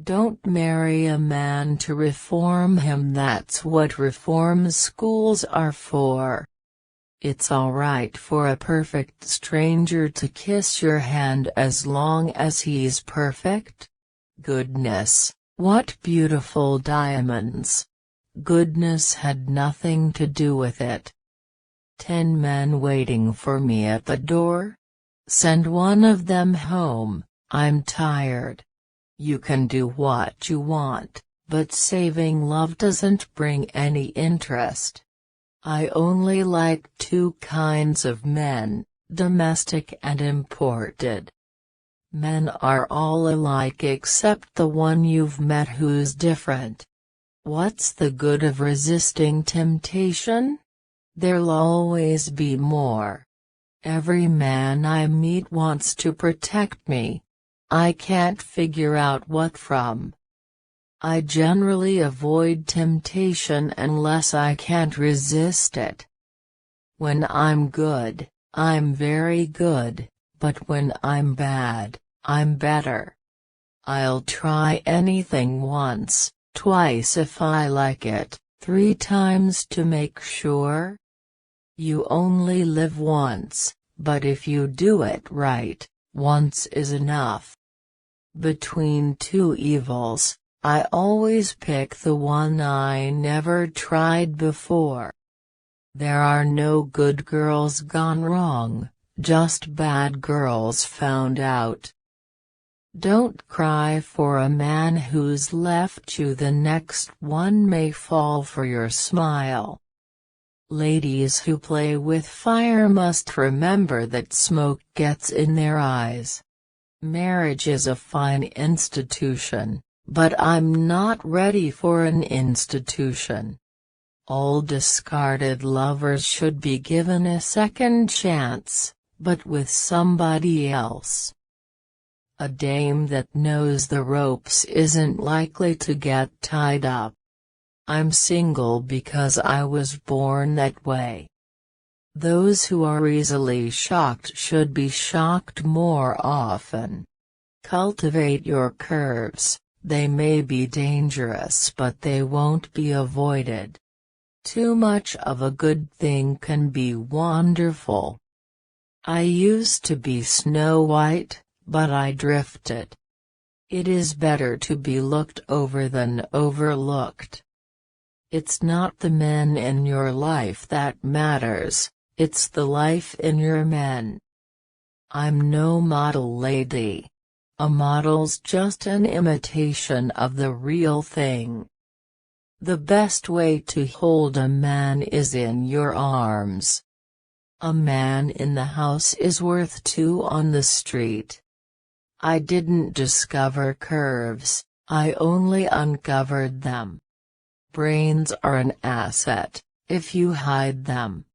Don't marry a man to reform him. That's what reform schools are for. It's alright for a perfect stranger to kiss your hand as long as he's perfect. Goodness, what beautiful diamonds. Goodness had nothing to do with it. 10 men waiting for me at the door? Send one of them home, I'm tired. You can do what you want, but saving love doesn't bring any interest. I only like 2 kinds of men, domestic and imported. Men are all alike except the one you've met who's different. What's the good of resisting temptation? There'll always be more. Every man I meet wants to protect me. I can't figure out what from. I generally avoid temptation unless I can't resist it. When I'm good, I'm very good, but when I'm bad, I'm better. I'll try anything once, twice if I like it, 3 times to make sure. You only live once, but if you do it right, once is enough. Between 2 evils, I always pick the one I never tried before. There are no good girls gone wrong, just bad girls found out. Don't cry for a man who's left you. The next one may fall for your smile. Ladies who play with fire must remember that smoke gets in their eyes. Marriage is a fine institution, but I'm not ready for an institution. All discarded lovers should be given a second chance, but with somebody else. A dame that knows the ropes isn't likely to get tied up. I'm single because I was born that way. Those who are easily shocked should be shocked more often. Cultivate your curves, they may be dangerous but they won't be avoided. Too much of a good thing can be wonderful. I used to be Snow White, but I drifted. It is better to be looked over than overlooked. It's not the men in your life that matters, it's the life in your men. I'm no model lady. A model's just an imitation of the real thing. The best way to hold a man is in your arms. A man in the house is worth 2 on the street. I didn't discover curves, I only uncovered them. Brains are an asset, if you hide them.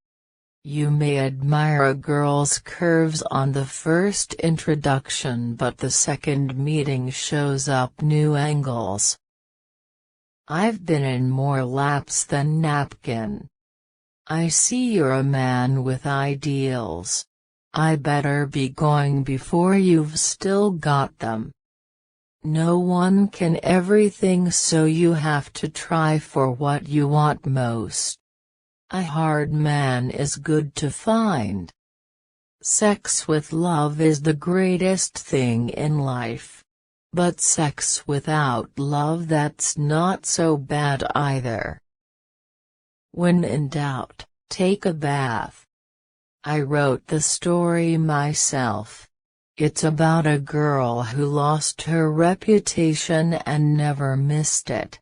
You may admire a girl's curves on the first introduction, but the second meeting shows up new angles. I've been in more laps than napkin. I see you're a man with ideals. I better be going before you've still got them. No one can everything, so you have to try for what you want most. A hard man is good to find. Sex with love is the greatest thing in life. But sex without love, that's not so bad either. When in doubt, take a bath. I wrote the story myself. It's about a girl who lost her reputation and never missed it.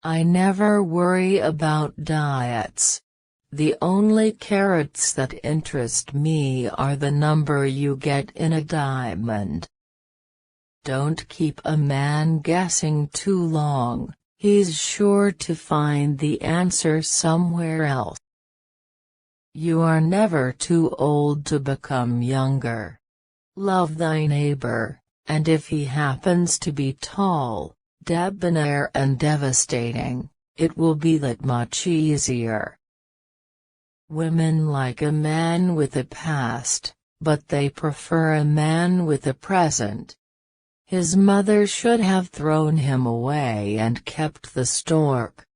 I never worry about diets. The only carrots that interest me are the number you get in a diamond. Don't keep a man guessing too long, he's sure to find the answer somewhere else. You are never too old to become younger. Love thy neighbor, and if he happens to be tall, debonair and devastating, it will be that much easier. Women like a man with a past, but they prefer a man with a present. His mother should have thrown him away and kept the stork.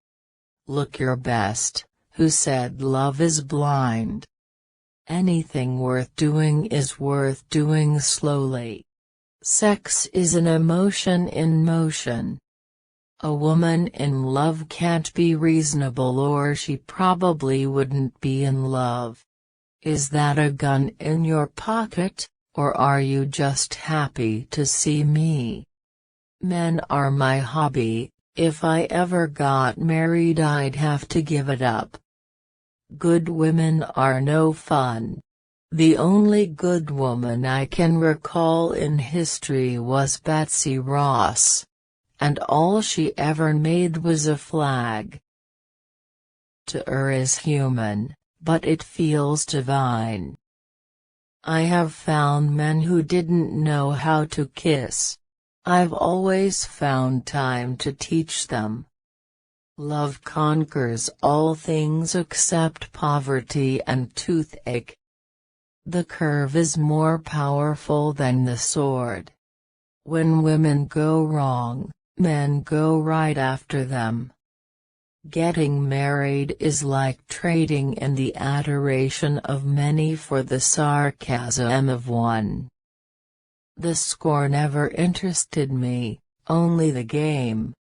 Look your best. Who said love is blind? Anything worth doing is worth doing slowly. Sex is an emotion in motion. A woman in love can't be reasonable, or she probably wouldn't be in love. Is that a gun in your pocket, or are you just happy to see me? Men are my hobby. If I ever got married I'd have to give it up. Good women are no fun. The only good woman I can recall in history was Betsy Ross. And all she ever made was a flag. To err is human, but it feels divine. I have found men who didn't know how to kiss. I've always found time to teach them. Love conquers all things except poverty and toothache. The curve is more powerful than the sword. When women go wrong, men go right after them. Getting married is like trading in the adoration of many for the sarcasm of one. The score never interested me, only the game.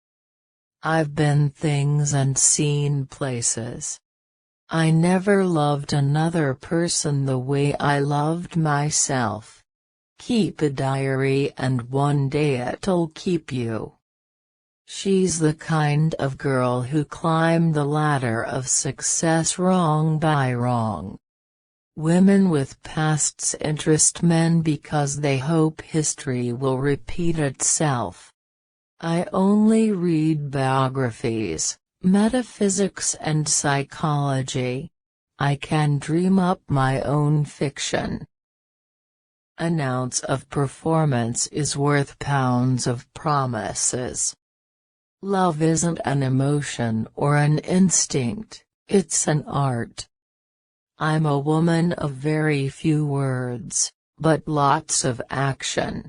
I've been things and seen places. I never loved another person the way I loved myself. Keep a diary and one day it'll keep you. She's the kind of girl who climbed the ladder of success wrong by wrong. Women with pasts interest men because they hope history will repeat itself. I only read biographies, metaphysics and psychology. I can dream up my own fiction. An ounce of performance is worth pounds of promises. Love isn't an emotion or an instinct, it's an art. I'm a woman of very few words, but lots of action.